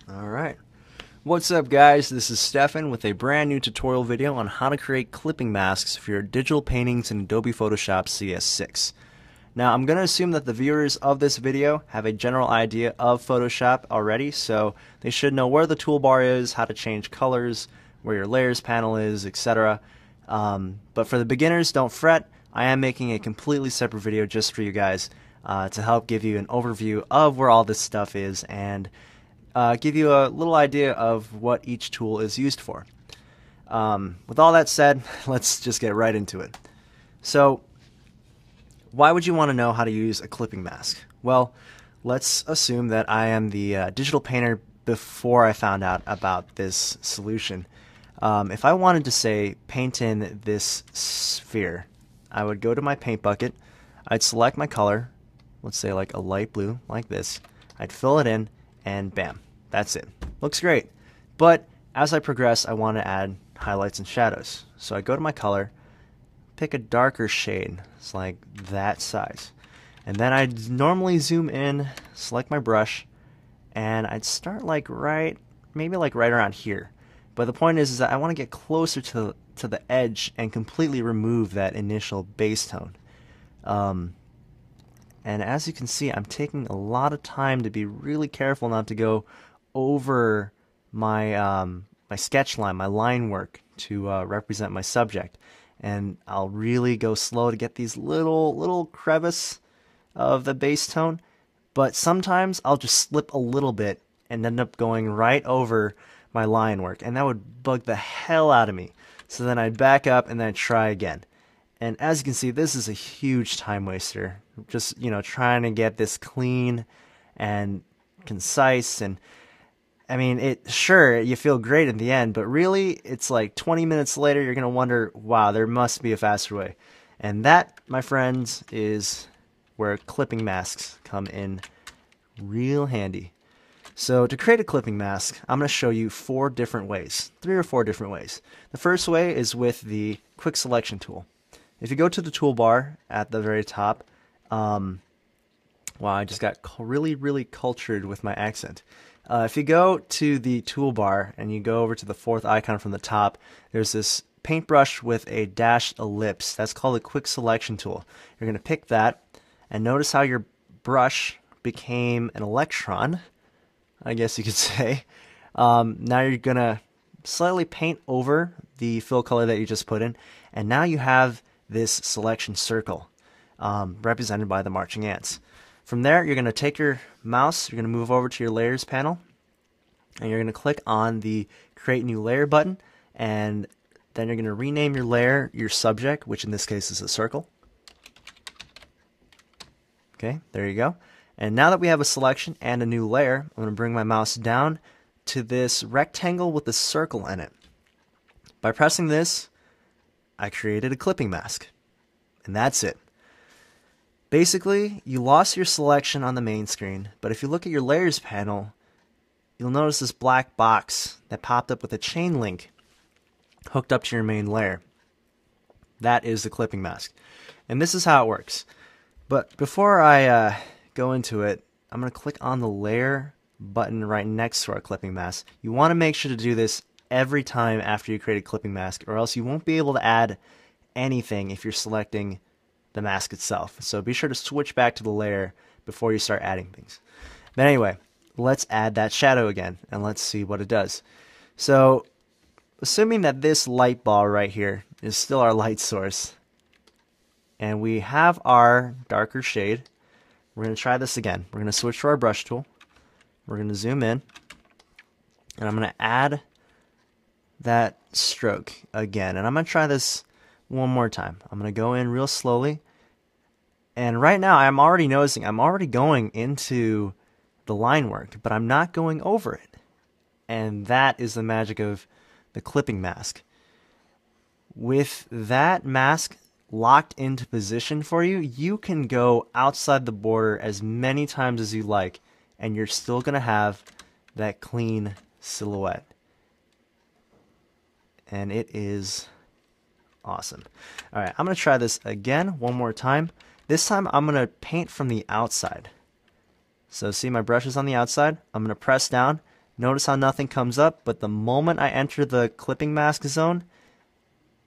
Alright. What's up guys, this is Stefan with a brand new tutorial video on how to create clipping masks for your digital paintings in Adobe Photoshop CS6. Now I'm going to assume that the viewers of this video have a general idea of Photoshop already, so they should know where the toolbar is, how to change colors, where your layers panel is, etc. But for the beginners, don't fret, I am making a completely separate video just for you guys to help give you an overview of where all this stuff is and give you a little idea of what each tool is used for. With all that said, let's just get right into it. So, why would you want to know how to use a clipping mask? Well, let's assume that I am the digital painter before I found out about this solution. If I wanted to say paint in this sphere, I would go to my paint bucket, I'd select my color, let's say like a light blue, like this, I'd fill it in, and bam, that's it. Looks great. But as I progress, I want to add highlights and shadows. So I go to my color, pick a darker shade, it's like that size. And then I'd normally zoom in, select my brush, and I'd start like maybe like right around here. But the point is that I want to get closer to the edge and completely remove that initial base tone. And as you can see, I'm taking a lot of time to be really careful not to go over my my sketch line, my line work to represent my subject. And I'll really go slow to get these little crevice of the base tone. But sometimes I'll just slip a little bit and end up going right over my line work, and that would bug the hell out of me. So then I'd back up and then I'd try again. And as you can see, this is a huge time waster. Just, trying to get this clean and concise. And I mean, sure, you feel great in the end, but really, it's like 20 minutes later, you're going to wonder, wow, there must be a faster way. And that, my friends, is where clipping masks come in real handy. So to create a clipping mask, I'm going to show you 4 different ways, 3 or 4 different ways. The first way is with the quick selection tool. If you go to the toolbar at the very top, wow, I just got really cultured with my accent. If you go to the toolbar and you go over to the 4th icon from the top, there's this paintbrush with a dashed ellipse. That's called a quick selection tool. You're going to pick that, and notice how your brush became an electron, I guess you could say. Now you're going to slightly paint over the fill color that you just put in, and now you have this selection circle represented by the marching ants. From there, you're going to take your mouse, you're going to move over to your layers panel, and you're going to click on the create new layer button, and then you're going to rename your layer your subject, which in this case is a circle. Okay, there you go. And now that we have a selection and a new layer, I'm going to bring my mouse down to this rectangle with a circle in it. By pressing this, I created a clipping mask. And that's it. Basically, you lost your selection on the main screen, but if you look at your layers panel, you'll notice this black box that popped up with a chain link hooked up to your main layer. That is the clipping mask. And this is how it works. But before I go into it, I'm going to click on the layer button right next to our clipping mask. You want to make sure to do this every time after you create a clipping mask, or else you won't be able to add anything if you're selecting the mask itself. So be sure to switch back to the layer before you start adding things. But anyway, let's add that shadow again, and let's see what it does. So, assuming that this light ball right here is still our light source, and we have our darker shade, we're going to try this again. We're going to switch to our brush tool. We're going to zoom in, and I'm going to add that stroke again. And I'm going to try this one more time. I'm going to go in real slowly. And right now, I'm already noticing I'm already going into the line work, but I'm not going over it. And that is the magic of the clipping mask. With that mask locked into position for you, you can go outside the border as many times as you like, and you're still going to have that clean silhouette. And it is awesome. Alright, I'm going to try this again one more time. This time I'm going to paint from the outside. So see, my brush is on the outside. I'm going to press down, Notice how nothing comes up, but the moment I enter the clipping mask zone,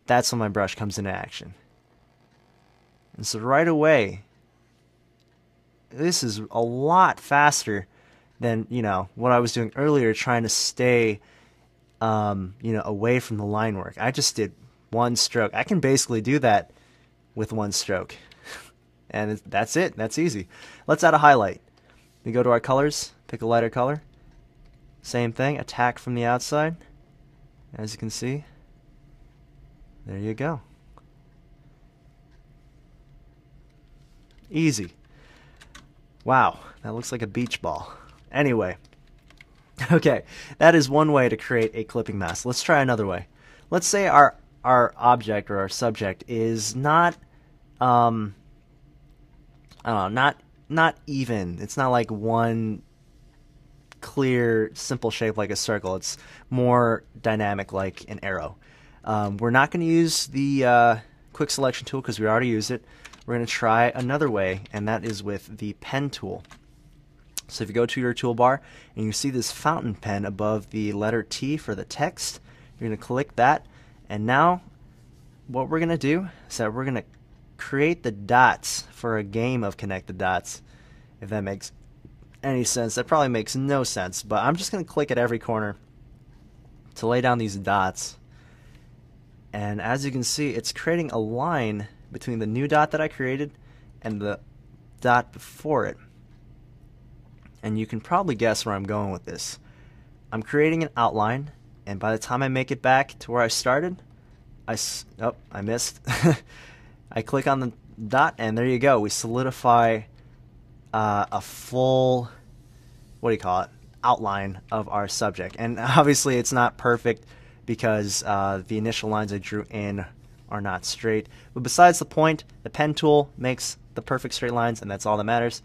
that's when my brush comes into action. And so right away, this is a lot faster than, what I was doing earlier, trying to stay, away from the line work. I just did one stroke. I can basically do that with one stroke. And that's it. That's easy. Let's add a highlight. We go to our colors, pick a lighter color. Same thing, attack from the outside. As you can see, there you go. Easy. Wow, that looks like a beach ball. Anyway, okay, that is one way to create a clipping mask. Let's try another way. Let's say our object or our subject is not, I don't know, not even. It's not like one clear, simple shape like a circle. It's more dynamic like an arrow. We're not going to use the quick selection tool because we already used it. We're going to try another way, and that is with the pen tool. So if you go to your toolbar and you see this fountain pen above the letter T for the text, you're going to click that, and now what we're going to do is that we're going to create the dots for a game of connect the dots. If that makes any sense. That probably makes no sense, but I'm just going to click at every corner to lay down these dots. And as you can see, it's creating a line between the new dot that I created and the dot before it. And you can probably guess where I'm going with this. I'm creating an outline, and by the time I make it back to where I started, I missed. I click on the dot, and there you go. We solidify a full, outline of our subject. And obviously it's not perfect because the initial lines I drew in are not straight. But besides the point, the pen tool makes the perfect straight lines, and that's all that matters.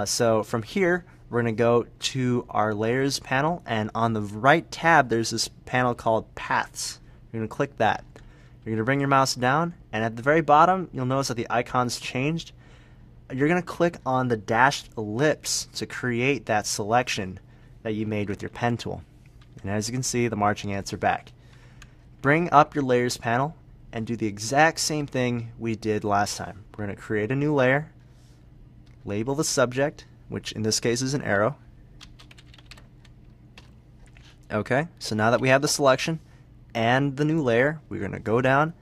So from here, we're going to go to our layers panel, and on the right tab there's this panel called paths. You're going to click that. You're going to bring your mouse down, and at the very bottom you'll notice that the icon's changed. You're going to click on the dashed ellipse to create that selection that you made with your pen tool. And as you can see, the marching ants are back. Bring up your layers panel and do the exact same thing we did last time. We're going to create a new layer, label the subject, which in this case is an arrow. Okay, so now that we have the selection and the new layer, we're going to go down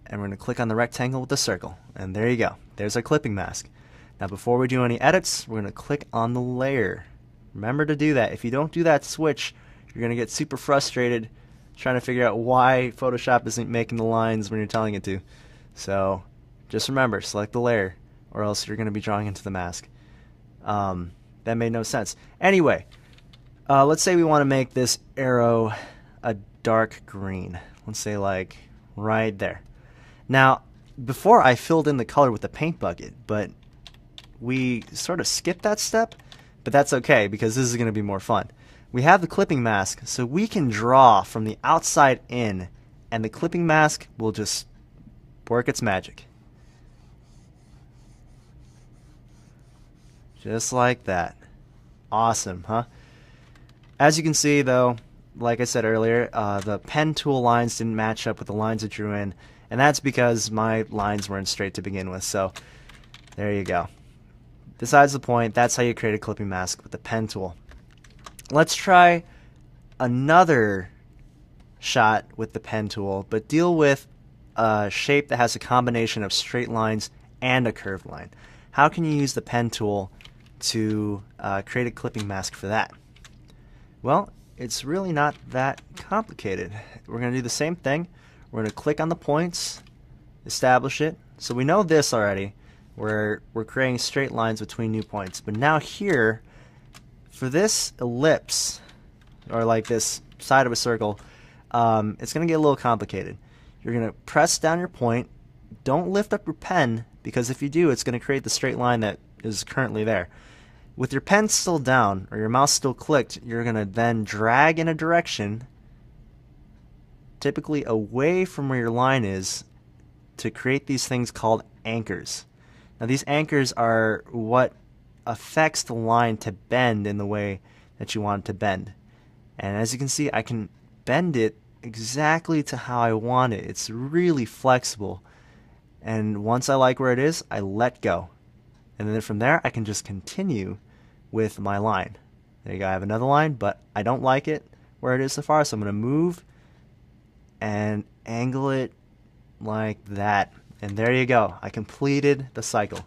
and we're going to click on the rectangle with the circle. And there you go. There's our clipping mask. Now before we do any edits, we're going to click on the layer. Remember to do that. If you don't do that switch, you're going to get super frustrated trying to figure out why Photoshop isn't making the lines when you're telling it to. So just remember, select the layer, or else you're going to be drawing into the mask. That made no sense. Anyway, let's say we want to make this arrow a dark green. Let's say like right there. Now, before I filled in the color with the paint bucket, but we sort of skipped that step, but that's okay because this is going to be more fun. We have the clipping mask, so we can draw from the outside in, and the clipping mask will just work its magic. Just like that. Awesome, huh? As you can see, though, like I said earlier, the pen tool lines didn't match up with the lines I drew in, and that's because my lines weren't straight to begin with, so there you go. Besides the point, that's how you create a clipping mask with the pen tool. Let's try another shot with the pen tool, but deal with a shape that has a combination of straight lines and a curved line. How can you use the pen tool to create a clipping mask for that? Well, it's really not that complicated. We're going to do the same thing. We're going to click on the points, establish it. So we know this already, where we're creating straight lines between new points. But now here, for this ellipse, or like this side of a circle, it's going to get a little complicated. You're going to press down your point. Don't lift up your pen, because if you do, it's going to create the straight line that is currently there. With your pen still down, or your mouse still clicked, you're going to then drag in a direction, typically away from where your line is, to create these things called anchors. Now these anchors are what affects the line to bend in the way that you want it to bend. And as you can see, I can bend it exactly to how I want it. It's really flexible. And once I like where it is, I let go. And then from there, I can just continue with my line. There you go, I have another line, but I don't like it where it is so far, so I'm going to move and angle it like that. And there you go, I completed the cycle.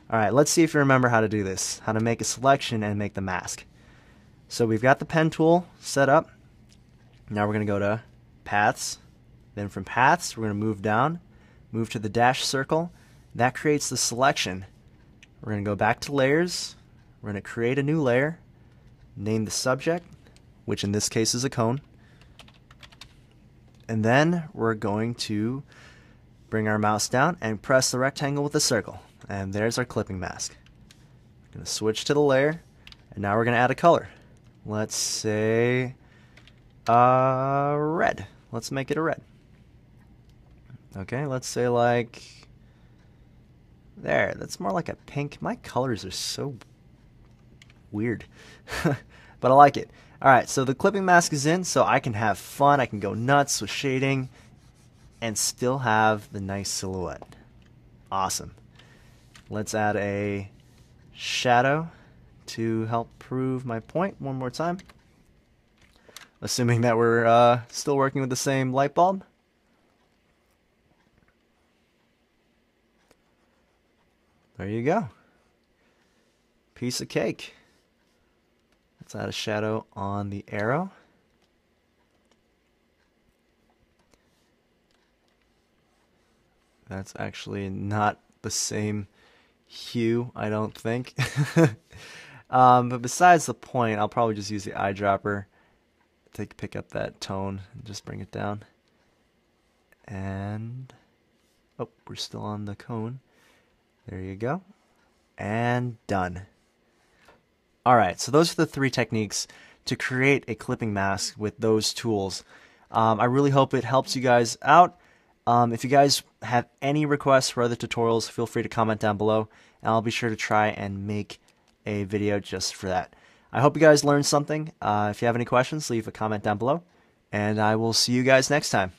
Alright, let's see if you remember how to do this, how to make a selection and make the mask. So we've got the pen tool set up. Now we're going to go to Paths. Then from Paths, we're going to move down, move to the dash circle. That creates the selection. We're going to go back to Layers. We're going to create a new layer, name the subject, which in this case is a cone. And then we're going to bring our mouse down and press the rectangle with the circle. And there's our clipping mask. We're going to switch to the layer, and now we're going to add a color. Let's say red. Let's make it a red. Okay, let's say like there. That's more like a pink. My colors are so weird, but I like it. Alright, so the clipping mask is in, so I can have fun. I can go nuts with shading and still have the nice silhouette. Awesome. Let's add a shadow to help prove my point one more time. Assuming that we're still working with the same light bulb. There you go. Piece of cake. Let's add a shadow on the arrow. That's actually not the same hue, I don't think. But besides the point, I'll probably just use the eyedropper to pick up that tone and just bring it down. And oh, we're still on the cone. There you go. And done. Alright, so those are the 3 techniques to create a clipping mask with those tools. I really hope it helps you guys out. If you guys have any requests for other tutorials, feel free to comment down below, and I'll be sure to try and make a video just for that. I hope you guys learned something. If you have any questions, leave a comment down below, and I will see you guys next time.